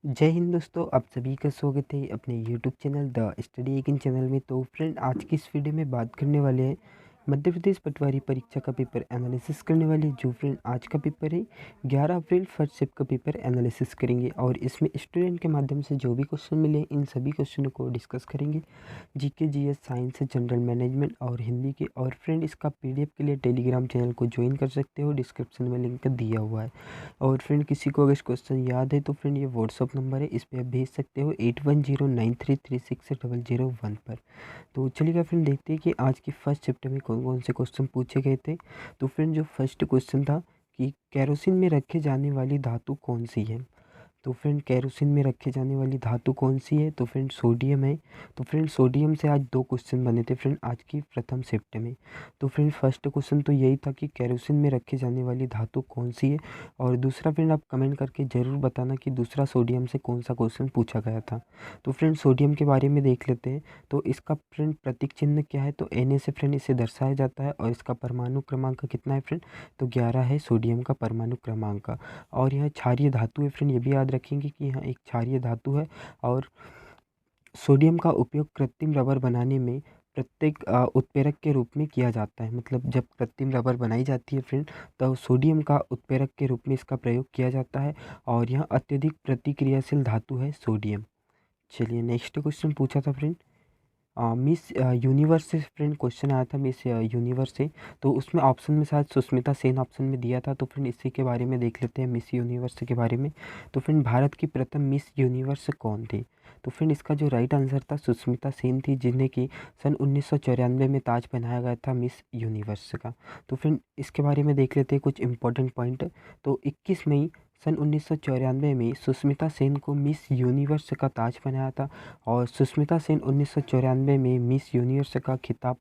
जय हिंद दोस्तों, आप सभी का स्वागत है अपने YouTube channel the study Eakin channel में। तो फ्रेंड, आज की इस वीडियो में बात करने वाले हैं मध्य प्रदेश पटवारी परीक्षा का पेपर एनालिसिस करने वाले। जो फ्रेंड आज का पेपर है 11 अप्रैल फर्स्ट शिफ्ट का पेपर एनालिसिस करेंगे और इसमें स्टूडेंट के माध्यम से जो भी क्वेश्चन मिले इन सभी क्वेश्चनों को डिस्कस करेंगे। GK, GS, science, general management और हिंदी के। और फ्रेंड, इसका पीडीएफ के लिए टेलीग्राम चैनल को ज्वाइन कर सकते हो, डिस्क्रिप्शन में लिंक दिया हुआ है। और फ्रेंड, किसी को अगर क्वेश्चन याद है तो फ्रेंड ये व्हाट्सअप नंबर है, इस पर आप भेज सकते हो 8109336001 पर। तो चलिएगा फ्रेंड, देखते हैं कि आज की फर्स्ट चैप्टर में कौन कौन से क्वेश्चन पूछे गए थे। तो फ्रेंड, जो फर्स्ट क्वेश्चन था कि केरोसिन में रखे जाने वाली धातु कौन सी है। तो फ्रेंड, केरोसिन में रखे जाने वाली धातु कौन सी है, तो फ्रेंड सोडियम है। तो फ्रेंड, सोडियम से आज दो क्वेश्चन बने थे फ्रेंड आज की प्रथम शिफ्ट में। तो फ्रेंड, फर्स्ट क्वेश्चन तो यही था कि केरोसिन में रखे जाने वाली धातु कौन सी है। और दूसरा फ्रेंड, आप कमेंट करके ज़रूर बताना कि दूसरा सोडियम से कौन सा क्वेश्चन पूछा गया था। तो फ्रेंड, सोडियम के बारे में देख लेते हैं। तो इसका फ्रेंड प्रतीक चिन्ह क्या है, तो Na से फ्रेंड इसे दर्शाया जाता है। और इसका परमाणु क्रमांक कितना है फ्रेंड, तो 11 है सोडियम का परमाणु क्रमांक। और यह क्षारीय धातु है फ्रेंड, ये भी याद रखेंगे कि यहाँ एक क्षारीय धातु है। और सोडियम का उपयोग कृत्रिम रबर बनाने में प्रत्येक उत्प्रेरक के रूप में किया जाता है। मतलब जब कृत्रिम रबर बनाई जाती है फ्रेंड, तो सोडियम का उत्प्रेरक के रूप में इसका प्रयोग किया जाता है। और यह अत्यधिक प्रतिक्रियाशील धातु है सोडियम। चलिए, नेक्स्ट क्वेश्चन पूछा था फ्रेंड मिस यूनिवर्स से फ्रेंड क्वेश्चन आया था मिस यूनिवर्स से। तो उसमें ऑप्शन में शायद सुष्मिता सेन ऑप्शन में दिया था। तो फ्रेंड, इसी के बारे में देख लेते हैं मिस यूनिवर्स के बारे में। तो फ्रेंड, भारत की प्रथम मिस यूनिवर्स कौन थी। तो फ्रेंड, इसका जो राइट आंसर था सुष्मिता सेन थी, जिन्हें कि सन 1994 में ताज पहनाया गया था मिस यूनिवर्स का। तो फ्रेंड, इसके बारे में देख लेते हैं कुछ इंपॉर्टेंट पॉइंट। तो 21 मई सन 1994 में सुष्मिता सेन को मिस यूनिवर्स का ताज पहनाया था। और सुष्मिता सेन 1994 में मिस यूनिवर्स का खिताब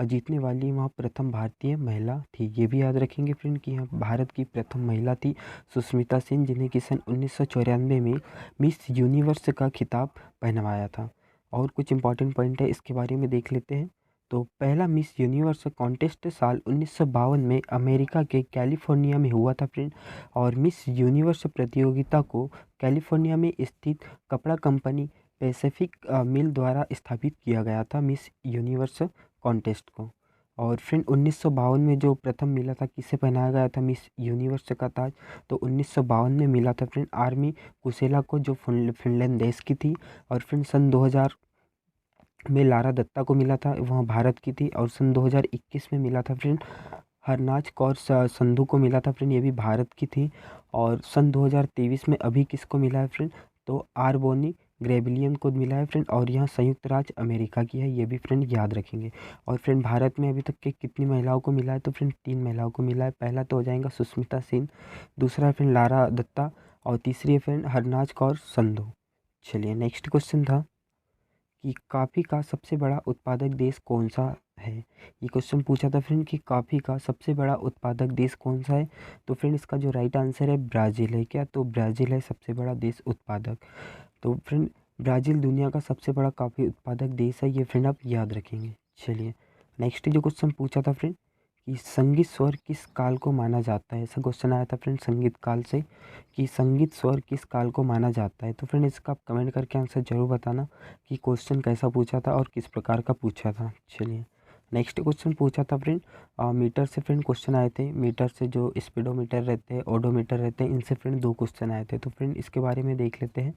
जीतने वाली वहाँ प्रथम भारतीय महिला थी। ये भी याद रखेंगे फ्रेंड कि यहाँ भारत की प्रथम महिला थी सुष्मिता सेन, जिन्हें कि सन 1994 में मिस यूनिवर्स का खिताब पहनवाया था। और कुछ इंपॉर्टेंट पॉइंट है, इसके बारे में देख लेते हैं। तो पहला मिस यूनिवर्स कॉन्टेस्ट साल 1952 में अमेरिका के कैलिफोर्निया में हुआ था फ्रेंड। और मिस यूनिवर्स प्रतियोगिता को कैलिफोर्निया में स्थित कपड़ा कंपनी पैसिफिक मिल द्वारा स्थापित किया गया था मिस यूनिवर्स कॉन्टेस्ट को। और फ्रेंड, 1952 में जो प्रथम मिला था, किसे पहनाया गया था मिस यूनिवर्स का ताज, तो 1952 में मिला था फ्रेंड आर्मी कुशेला को, जो फिनलैंड देश की थी। और फ्रेंड, सन 2000 में लारा दत्ता को मिला था, वहाँ भारत की थी। और सन 2021 में मिला था फ्रेंड हरनाज कौर संधू को मिला था फ्रेंड, ये भी भारत की थी। और सन 2023 में अभी किसको मिला है फ्रेंड, तो आर बोनी ग्रेबिलियन को मिला है फ्रेंड। और यहाँ संयुक्त राज्य अमेरिका की है, ये भी फ्रेंड याद रखेंगे। और फ्रेंड, भारत में अभी तक के कितनी महिलाओं को मिला है, तो फ्रेंड 3 महिलाओं को मिला है। पहला तो हो जाएगा सुष्मिता सेन, दूसरा है फ्रेंड लारा दत्ता, और तीसरी है फ्रेंड हरनाज कौर संधू। चलिए, नेक्स्ट क्वेश्चन था कि कॉफ़ी का सबसे बड़ा उत्पादक देश कौन सा है। ये क्वेश्चन पूछा था फ्रेंड कि कॉफ़ी का सबसे बड़ा उत्पादक देश कौन सा है। तो फ्रेंड, इसका जो राइट आंसर है ब्राज़ील है। क्या, तो ब्राज़ील है सबसे बड़ा देश उत्पादक। तो फ्रेंड, ब्राज़ील दुनिया का सबसे बड़ा कॉफ़ी उत्पादक देश है, ये फ्रेंड आप याद रखेंगे। चलिए, नेक्स्ट जो क्वेश्चन पूछा था फ्रेंड कि संगीत स्वर किस काल को माना जाता है। ऐसा क्वेश्चन आया था फ्रेंड संगीत काल से, कि संगीत स्वर किस काल को माना जाता है। तो फ्रेंड, इसका आप कमेंट करके आंसर ज़रूर बताना कि क्वेश्चन कैसा पूछा था और किस प्रकार का पूछा था। चलिए, नेक्स्ट क्वेश्चन पूछा था फ्रेंड मीटर से फ्रेंड क्वेश्चन आए थे। मीटर से जो स्पीडोमीटर रहते हैं, ओडोमीटर रहते हैं, इनसे फ्रेंड दो क्वेश्चन आए थे। तो फ्रेंड, इसके बारे में देख लेते हैं।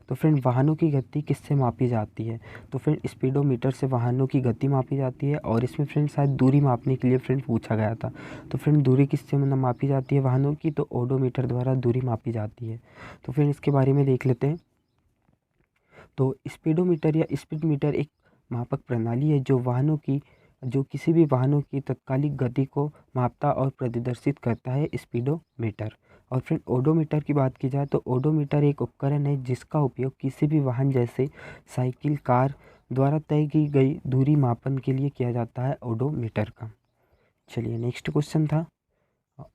तो फ्रेंड, वाहनों की गति किससे मापी जाती है। तो फ्रेंड, स्पीडोमीटर से वाहनों की गति मापी जाती है। और इसमें फ्रेंड शायद दूरी मापने के लिए फ्रेंड पूछा गया था। तो फ्रेंड, दूरी किससे मतलब मापी जाती है वाहनों की, तो ओडोमीटर द्वारा दूरी मापी जाती है। तो फ्रेंड, इसके बारे में देख लेते हैं। तो स्पीडोमीटर या स्पीड मीटर एक मापक प्रणाली है जो किसी भी वाहनों की तत्कालिक गति को मापता और प्रदर्शित करता है, स्पीडोमीटर। और फिर ओडोमीटर की बात की जाए तो ओडोमीटर एक उपकरण है जिसका उपयोग किसी भी वाहन जैसे साइकिल, कार द्वारा तय की गई दूरी मापन के लिए किया जाता है, ओडोमीटर का। चलिए, नेक्स्ट क्वेश्चन था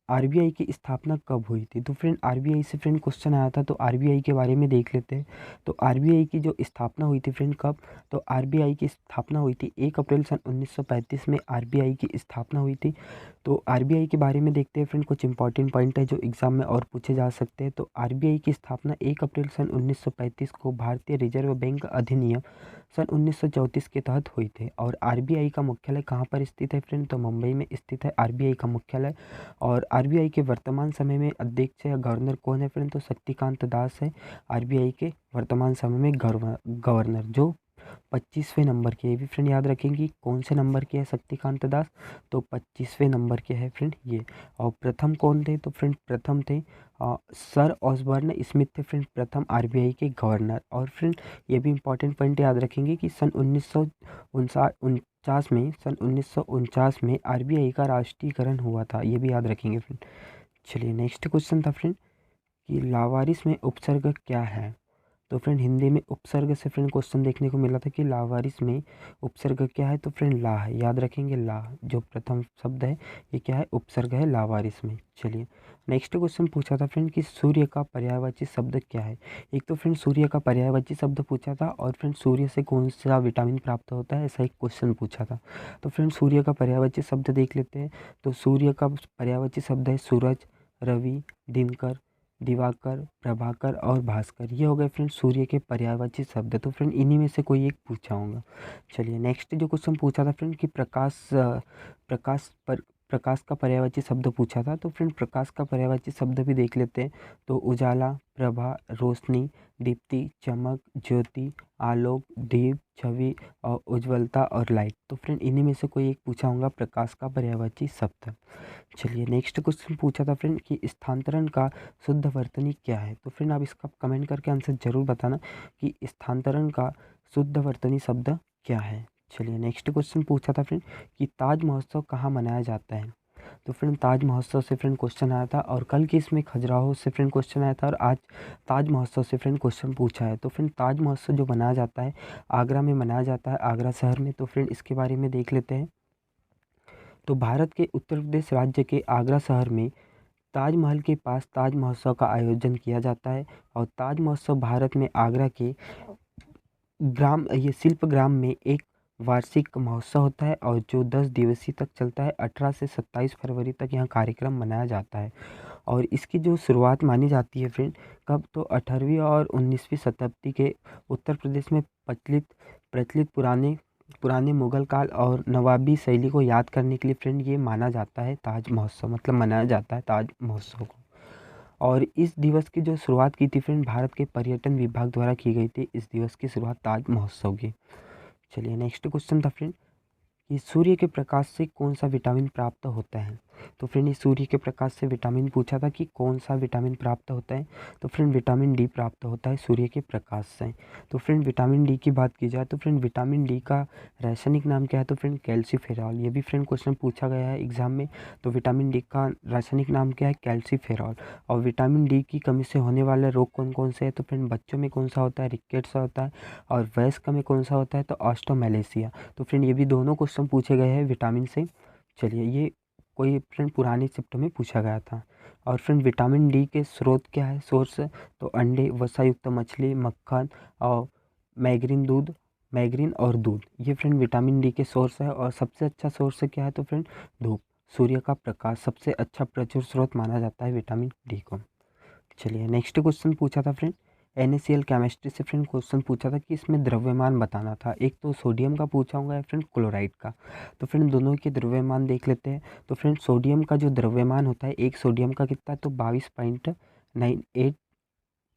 आरबीआई की स्थापना कब हुई थी? तो फ्रेंड आरबीआई से फ्रेंड क्वेश्चन आया था, तो आरबीआई के बारे में देख लेते हैं। तो आरबीआई की जो स्थापना हुई थी फ्रेंड कब? तो आरबीआई की स्थापना हुई थी 1 अप्रैल सन 1935 में आरबीआई की स्थापना हुई थी। तो आरबीआई के बारे में देखते हैं फ्रेंड, कुछ इंपॉर्टेंट पॉइंट है जो एग्जाम में और पूछे जा सकते हैं। तो आरबीआई की स्थापना 1 अप्रैल सन 1935 को भारतीय रिजर्व बैंक अधिनियम सन 1934 के तहत हुई थी। और आरबीआई का मुख्यालय कहाँ पर स्थित है फ्रेंड? तो मुंबई में स्थित है आरबीआई का मुख्यालय। और आरबीआई के वर्तमान समय में अध्यक्ष या गवर्नर कौन है फ्रेंड? तो शक्तिकांत दास है आरबीआई के वर्तमान समय में गवर्नर, जो 25वें नंबर के। ये भी फ्रेंड याद रखेंगे कौन से नंबर के है शक्तिकांत दास? तो 25वें नंबर के है फ्रेंड ये। और प्रथम कौन थे? तो फ्रेंड प्रथम थे सर ऑसबर्न स्मिथ थे फ्रेंड प्रथम आरबीआई के गवर्नर। और फ्रेंड ये भी इंपॉर्टेंट पॉइंट याद रखेंगे कि सन 1949 में आरबीआई का राष्ट्रीयकरण हुआ था, ये भी याद रखेंगे फ्रेंड। चलिए नेक्स्ट क्वेश्चन था फ्रेंड कि लावारिस में उपसर्ग क्या है? तो फ्रेंड हिंदी में उपसर्ग से फ्रेंड क्वेश्चन देखने को मिला था कि लावारिस में उपसर्ग क्या है? तो फ्रेंड ला है, याद रखेंगे ला, जो प्रथम शब्द है ये क्या है? उपसर्ग है लावारिस में। चलिए नेक्स्ट क्वेश्चन पूछा था फ्रेंड कि सूर्य का पर्यायवाची शब्द क्या है? एक तो फ्रेंड सूर्य का पर्यायवाची शब्द पूछा था, और फ्रेंड सूर्य से कौन सा विटामिन प्राप्त होता है, ऐसा एक क्वेश्चन पूछा था। तो फ्रेंड सूर्य का पर्यायवाची शब्द देख लेते हैं। तो सूर्य का पर्यायवाची शब्द है सूरज, रवि, दिनकर, दिवाकर, प्रभाकर और भास्कर। ये हो गए फ्रेंड सूर्य के पर्यायवाची शब्द। तो फ्रेंड इन्हीं में से कोई एक पूछा होगा। चलिए नेक्स्ट जो क्वेश्चन पूछा था फ्रेंड कि प्रकाश का पर्यायवाची शब्द पूछा था। तो फ्रेंड प्रकाश का पर्यायवाची शब्द भी देख लेते हैं। तो उजाला, प्रभा, रोशनी, दीप्ति, चमक, ज्योति, आलोक, दीप, छवि और उज्ज्वलता और लाइट। तो फ्रेंड इन्हीं में से कोई एक पूछा होगा प्रकाश का पर्यायवाची शब्द। चलिए नेक्स्ट क्वेश्चन पूछा था फ्रेंड कि स्थानांतरण का शुद्ध वर्तनी क्या है? तो फ्रेंड आप इसका कमेंट करके आंसर जरूर बताना कि स्थानांतरण का शुद्ध वर्तनी शब्द क्या है। चलिए नेक्स्ट क्वेश्चन पूछा था फ्रेंड कि ताज महोत्सव कहाँ मनाया जाता है? तो फ्रेंड ताज महोत्सव से फ्रेंड क्वेश्चन आया था, और कल की इसमें खजुराहो से फ्रेंड क्वेश्चन आया था, और आज ताज महोत्सव से फ्रेंड क्वेश्चन पूछा है। तो फ्रेंड ताज महोत्सव जो मनाया जाता है आगरा में मनाया जाता है, आगरा शहर में। तो फ्रेंड इसके बारे में देख लेते हैं। तो भारत के उत्तर प्रदेश राज्य के आगरा शहर में ताजमहल के पास ताज महोत्सव का आयोजन किया जाता है। और ताज महोत्सव भारत में आगरा के ये शिल्प ग्राम में एक वार्षिक महोत्सव होता है, और जो 10 दिवसीय तक चलता है। 18 से 27 फरवरी तक यहाँ कार्यक्रम मनाया जाता है। और इसकी जो शुरुआत मानी जाती है फ्रेंड कब? तो 18वीं और 19वीं शताब्दी के उत्तर प्रदेश में प्रचलित पुराने पुराने मुगल काल और नवाबी शैली को याद करने के लिए फ्रेंड ये माना जाता है ताज महोत्सव, मतलब मनाया जाता है ताज महोत्सव को। और इस दिवस की जो शुरुआत की थी फ्रेंड भारत के पर्यटन विभाग द्वारा की गई थी इस दिवस की शुरुआत ताज महोत्सव की। चलिए नेक्स्ट क्वेश्चन था फ्रेंड कि सूर्य के प्रकाश से कौन सा विटामिन प्राप्त होता है? तो फ्रेंड ये सूर्य के प्रकाश से विटामिन पूछा था कि कौन सा विटामिन प्राप्त होता है? तो फ्रेंड विटामिन डी प्राप्त होता है सूर्य के प्रकाश से। तो फ्रेंड विटामिन डी की बात की जाए तो फ्रेंड विटामिन डी का रासायनिक नाम क्या है? तो फ्रेंड कैल्सीफेरॉल। ये भी फ्रेंड क्वेश्चन पूछा गया है एग्जाम में। तो विटामिन डी का रासायनिक नाम क्या है? कैल्सीफेरॉल। और विटामिन डी की कमी से होने वाले रोग कौन कौन से हैं? तो फ्रेंड बच्चों में कौन सा होता है? रिकेट्स होता है। और वयस्क में कौन सा होता है? तो ऑस्टोमेलेसिया। तो फ्रेंड ये भी दोनों क्वेश्चन पूछे गए हैं विटामिन से। चलिए ये कोई फ्रेंड पुराने चैप्टर में पूछा गया था। और फ्रेंड विटामिन डी के स्रोत क्या है? सोर्स? तो अंडे, वसायुक्त मछली, मक्खन और मैग्रीन और दूध, ये फ्रेंड विटामिन डी के सोर्स है। और सबसे अच्छा सोर्स क्या है? तो फ्रेंड धूप, सूर्य का प्रकाश सबसे अच्छा प्रचुर स्रोत माना जाता है विटामिन डी को। चलिए नेक्स्ट क्वेश्चन पूछा था फ्रेंड NaCl केमिस्ट्री से फ्रेंड क्वेश्चन पूछा था कि इसमें द्रव्यमान बताना था। एक तो सोडियम का पूछा होगा या फ्रेंड क्लोराइड का। तो फ्रेंड दोनों के द्रव्यमान देख लेते हैं। तो फ्रेंड सोडियम का जो द्रव्यमान होता है एक सोडियम का कितना है? तो 22.98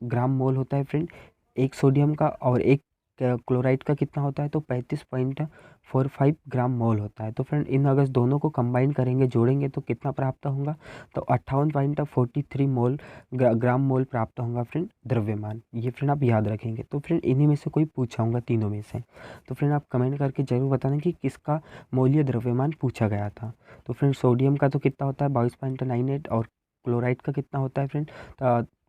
ग्राम मोल होता है फ्रेंड एक सोडियम का। और एक क्लोराइड का कितना होता है? तो 35.45 ग्राम मोल होता है। तो फ्रेंड इन अगर दोनों को कंबाइन करेंगे, जोड़ेंगे तो कितना प्राप्त होगा? तो 58.43 मोल ग्राम मोल प्राप्त होगा फ्रेंड द्रव्यमान। ये फ्रेंड आप याद रखेंगे। तो फ्रेंड इन्हीं में से कोई पूछा होगा तीनों में से। तो फ्रेंड आप कमेंट करके जरूर बताना कि किसका मौल्य द्रव्यमान पूछा गया था। तो फ्रेंड सोडियम का तो कितना होता है? 22.98। और क्लोराइड का कितना होता है फ्रेंड?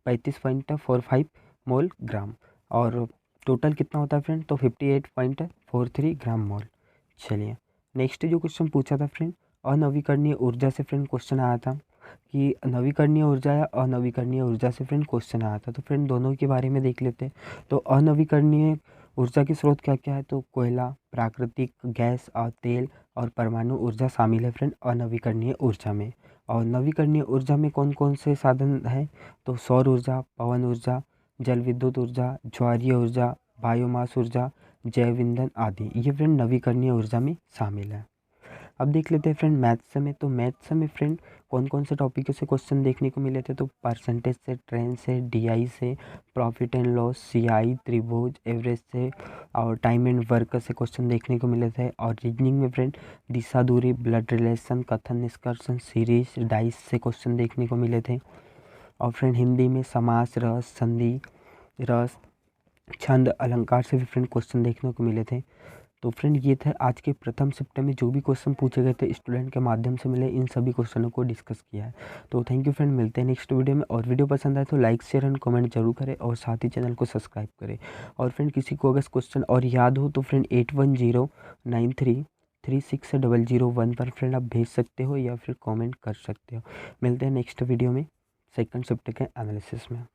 35.45 मोल ग्राम। और टोटल कितना होता है फ्रेंड? तो 58.43 ग्राम मोल। चलिए नेक्स्ट जो क्वेश्चन पूछा था फ्रेंड अनवीकरणीय ऊर्जा से फ्रेंड क्वेश्चन आया था। कि नवीकरणीय ऊर्जा या अनवीकरणीय ऊर्जा से फ्रेंड क्वेश्चन आया था। तो फ्रेंड दोनों के बारे में देख लेते हैं। तो अनवीकरणीय ऊर्जा के स्रोत क्या क्या है, तो कोयला, प्राकृतिक गैस और तेल और परमाणु ऊर्जा शामिल है फ्रेंड अनवीकरणीय ऊर्जा में। और नवीकरणीय ऊर्जा में कौन कौन से साधन हैं, तो सौर ऊर्जा, पवन ऊर्जा, जल विद्युत ऊर्जा, ज्वारीय ऊर्जा, बायोमास ऊर्जा, जैव ईंधन आदि, ये फ्रेंड नवीकरणीय ऊर्जा में शामिल है। अब देख लेते हैं फ्रेंड मैथ्स में। तो मैथ्स में फ्रेंड कौन कौन से टॉपिकों से क्वेश्चन देखने को मिले थे, तो परसेंटेज से, ट्रेंड से, डीआई से, प्रॉफिट एंड लॉस, सीआई, त्रिभुज, एवरेज से और टाइम एंड वर्क से क्वेश्चन देखने को मिले थे। और रीजनिंग में फ्रेंड दिशा, दूरी, ब्लड रिलेशन, कथन, निष्कर्षण, सीरीज, डाइस से क्वेश्चन देखने को मिले थे। और फ्रेंड हिंदी में समास, रस, संधि, रस, छंद, अलंकार से भी फ्रेंड क्वेश्चन देखने को मिले थे। तो फ्रेंड ये थे आज के प्रथम सप्ताह में जो भी क्वेश्चन पूछे गए थे स्टूडेंट के माध्यम से मिले, इन सभी क्वेश्चनों को डिस्कस किया है। तो थैंक यू फ्रेंड, मिलते हैं नेक्स्ट वीडियो में। और वीडियो पसंद आए तो लाइक, शेयर एंड कमेंट जरूर करें और साथ ही चैनल को सब्सक्राइब करें। और फ्रेंड किसी को अगर क्वेश्चन और याद हो तो फ्रेंड 8109336001 पर फ्रेंड आप भेज सकते हो या फिर कॉमेंट कर सकते हो। मिलते हैं नेक्स्ट वीडियो में सेकंड सप्ताह के एनालिसिस में।